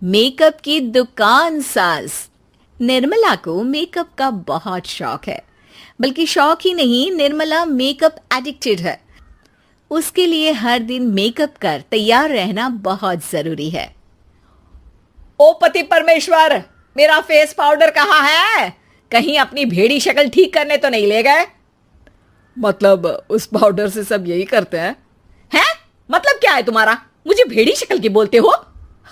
Makeup की दुकान साज। निर्मला को मेकअप का बहुत शौक है, बल्कि शौक ही नहीं, निर्मला मेकअप एडिक्टेड है। उसके लिए हर दिन मेकअप कर तैयार रहना बहुत जरूरी है। ओ पति परमेश्वर, मेरा फेस पाउडर कहाँ है? कहीं अपनी भेड़ी शक्ल ठीक करने तो नहीं ले गए? मतलब उस पाउडर से सब यही करते हैं? हैं? मतलब क्या है तुम्हारा? मुझे भेड़ी शक्ल की बोलते हो?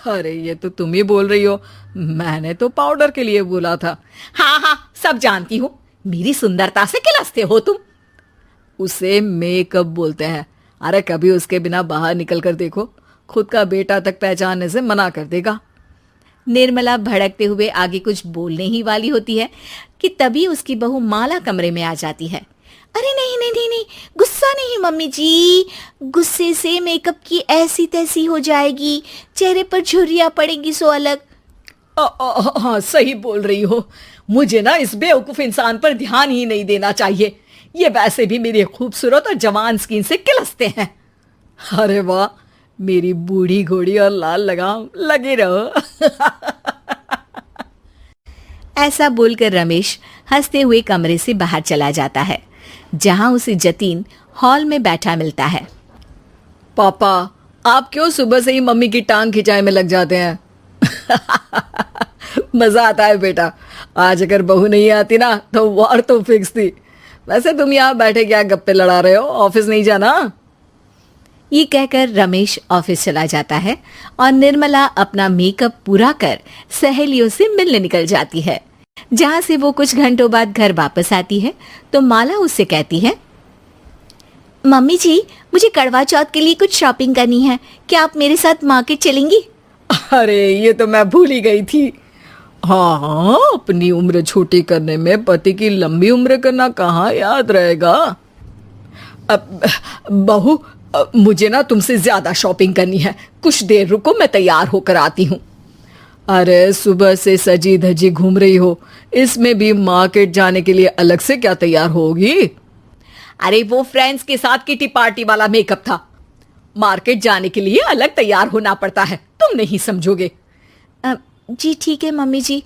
अरे ये तो तुम ही बोल रही हो, मैंने तो पाउडर के लिए बोला था। हाँ हाँ, सब जानती हूँ, मेरी सुंदरता से किलसते हो तुम। उसे मेकअप बोलते हैं। अरे कभी उसके बिना बाहर निकल कर देखो, खुद का बेटा तक पहचानने से मना कर देगा। निर्मला भड़कते हुए आगे कुछ बोलने ही वाली होती है कि तभी उसकी बहू माला कमरे में आ जाती है। अरे नहीं नहीं नहीं नहीं, गुस्सा नहीं मम्मी जी, गुस्से से मेकअप की ऐसी तैसी हो जाएगी, चेहरे पर झुर्रियां पड़ेगी सो अलग। हाँ सही बोल रही हो, मुझे ना इस बेवकूफ इंसान पर ध्यान ही नहीं देना चाहिए। ये वैसे भी मेरी खूबसूरत और जवान स्किन से किलसते हैं। अरे वाह, मेरी बूढ़ी घोड़ी और लाल लगाम, लगे रहो। ऐसा बोलकर रमेश हंसते हुए कमरे से बाहर चला जाता है, जहां उसे जतीन हॉल में बैठा मिलता है। पापा, आप क्यों सुबह से ही मम्मी की टांग खिंचाई में लग जाते हैं? मजा आता है बेटा। आज अगर बहू नहीं आती ना तो वार तो फिक्स थी। वैसे तुम यहाँ बैठे क्या गप्पे लड़ा रहे हो? ऑफिस नहीं जाना? ये कहकर रमेश ऑफिस चला जाता है और निर्मला अपना मेकअप पूरा कर सहेलियों से मिलने निकल जाती है। जहां से वो कुछ घंटों बाद घर वापस आती है तो माला उससे कहती है, मम्मी जी, मुझे करवा चौथ के लिए कुछ शॉपिंग करनी है, क्या आप मेरे साथ मार्केट चलेंगी? अरे ये तो मैं भूल ही गई थी। हाँ हाँ, अपनी उम्र छोटी करने में पति की लंबी उम्र करना कहाँ याद रहेगा। अब बहू, मुझे ना तुमसे ज्यादा शॉपिंग करनी है, कुछ देर रुको, मैं तैयार होकर आती हूँ। अरे सुबह से सजी धजी घूम रही हो, इसमें भी मार्केट जाने के लिए अलग से क्या तैयार होगी? अरे वो फ्रेंड्स के साथ किटी पार्टी वाला मेकअप था, मार्केट जाने के लिए अलग तैयार होना पड़ता है, तुम नहीं समझोगे। जी ठीक है मम्मी जी,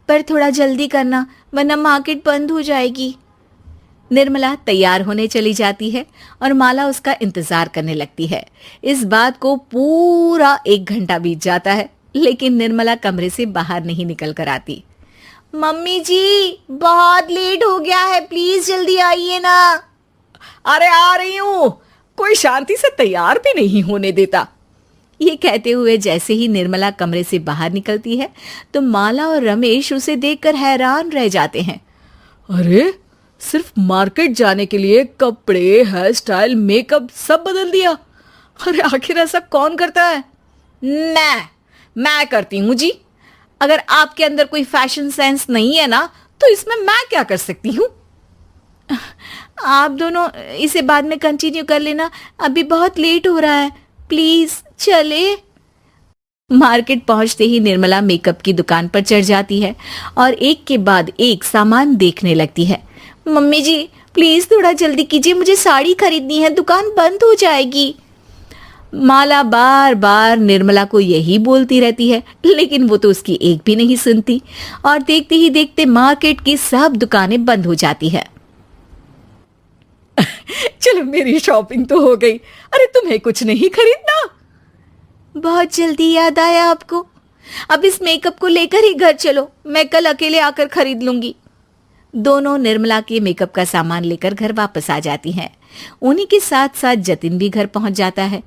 पर थोड़ा जल्दी करना वरना मार्केट बंद हो जाएगी। निर्मला तैयार होने चली जाती है और माला उसका इंतजार करने लगती है। इस बात को पूरा 1 घंटा बीत जाता है, लेकिन निर्मला कमरे से बाहर नहीं निकल कर आती। मम्मी जी, बहुत लेट हो गया है, प्लीज जल्दी आइए ना। अरे आ रही हूं, कोई शांति से तैयार भी नहीं होने देता। ये कहते हुए जैसे ही निर्मला कमरे से बाहर निकलती है तो माला और रमेश उसे देखकर हैरान रह जाते हैं। अरे सिर्फ मार्केट जाने के लिए कपड़े, हेयर स्टाइल, मेकअप सब बदल दिया। अरे आखिर ऐसा कौन करता है? मैं करती हूँ जी। अगर आपके अंदर कोई फैशन सेंस नहीं है ना तो इसमें मैं क्या कर सकती हूँ? आप दोनों इसे बाद में कंटिन्यू कर लेना, अभी बहुत लेट हो रहा है, प्लीज चले। मार्केट पहुंचते ही निर्मला मेकअप की दुकान पर चढ़ जाती है और एक के बाद एक सामान देखने लगती है। मम्मी जी प्लीज थोड़ा जल्दी कीजिए, मुझे साड़ी खरीदनी है, दुकान बंद हो जाएगी। माला बार बार निर्मला को यही बोलती रहती है, लेकिन वो तो उसकी एक भी नहीं सुनती और देखते ही देखते मार्केट की सब दुकानें बंद हो जाती है। चलो मेरी शॉपिंग तो हो गई। अरे तुम्हें कुछ नहीं खरीदना? बहुत जल्दी याद आया आपको? अब इस मेकअप को लेकर ही घर चलो, मैं कल अकेले आकर खरीद लूंगी। दोनों निर्मला के मेकअप का सामान लेकर घर वापस आ जाती हैं। उन्हीं के साथ साथ जतिन भी घर पहुंच जाता है।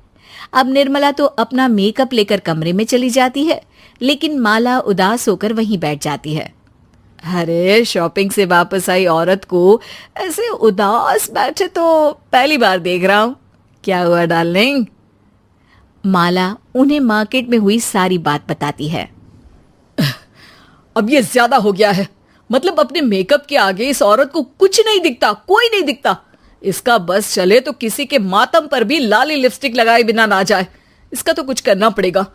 अब निर्मला तो अपना मेकअप लेकर कमरे में चली जाती है, लेकिन माला उदास होकर वहीं बैठ जाती है। अरे शॉपिंग से वापस आई औरत को ऐसे उदास बैठे तो पहली बार देख रहा हूं। क्या हुआ डार्लिंग? माला उन्हें मार्केट में हुई सारी बात बताती है। अब ये ज्यादा हो गया है, मतलब अपने मेकअप के आगे इस औरत को कुछ नहीं दिखता, कोई नहीं दिखता। इसका बस चले तो किसी के मातम पर भी लाली लिपस्टिक लगाए बिना ना जाए। इसका तो कुछ करना पड़ेगा।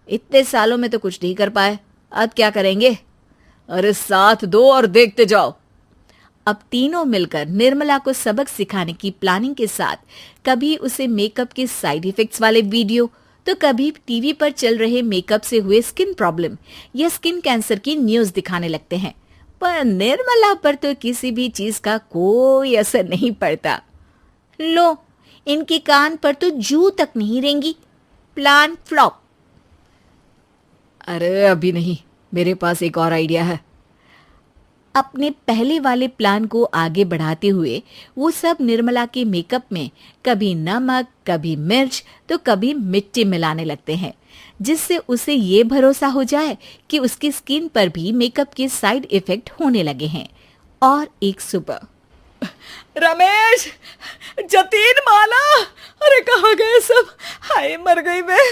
इतने सालों में तो कुछ नहीं कर पाए, अब क्या करेंगे? अरे साथ दो और देखते जाओ। अब तीनों मिलकर निर्मला को सबक सिखाने की प्लानिंग के साथ कभी उसे मेकअप के साइड इफेक्ट्स वाले वीडियो तो कभी टीवी पर चल रहे मेकअप से हुए स्किन प्रॉब्लम या स्किन कैंसर की न्यूज दिखाने लगते हैं। पर निर्मला पर तो किसी भी चीज का कोई असर नहीं पड़ता। लो, इनके कान पर तो जू तक नहीं रेंगी। Plan flop. अरे अभी नहीं, मेरे पास एक और आइडिया है। अपने पहले वाले प्लान को आगे बढ़ाते हुए वो सब निर्मला के मेकअप में कभी नमक, कभी मिर्च तो कभी मिट्टी मिलाने लगते हैं, जिससे उसे ये भरोसा हो जाए कि उसकी स्किन पर भी मेकअप के साइड इफेक्ट होने लगे हैं। और एक सुबह, रमेश, जतीन, माला, अरे कहाँ गए सब? हाय मर गई मैं,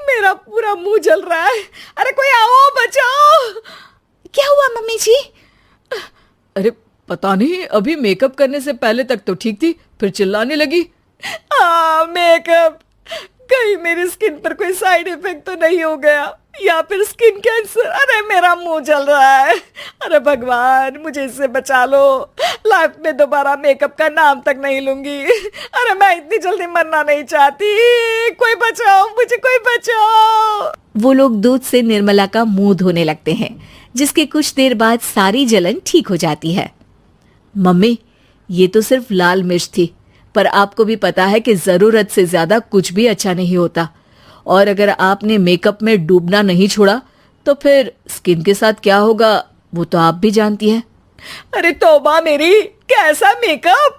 मेरा पूरा मुंह जल रहा है। अरे कोई आओ, बचाओ। क्या हुआ मम्मी जी? अरे पता नहीं, अभी मेकअप करने से पहले तक तो ठीक थी, फिर चिल्लाने लगी। मेकअप, कहीं मेरी स्किन पर कोई साइड इफेक्ट तो नहीं हो गया, या फिर स्किन कैंसर। अरे मेरा मुंह जल रहा है। अरे भगवान, मुझे इससे बचा लो। लाइफ में दोबारा मेकअप का नाम तक नहीं लूंगी। अरे मैं इतनी जल्दी मरना नहीं चाहती। कोई बचाओ मुझे, कोई बचाओ। वो लोग दूध से निर्मला का मुंह धोने लगते हैं, जिसके कुछ देर बाद सारी जलन ठीक हो जाती है। मम्मी, ये तो सिर्फ लाल मिर्च थी, पर आपको भी पता है कि जरूरत से ज्यादा कुछ भी अच्छा नहीं होता। और अगर आपने मेकअप में डूबना नहीं छोड़ा तो फिर स्किन के साथ क्या होगा वो तो आप भी जानती हैं। अरे तौबा मेरी, कैसा मेकअप!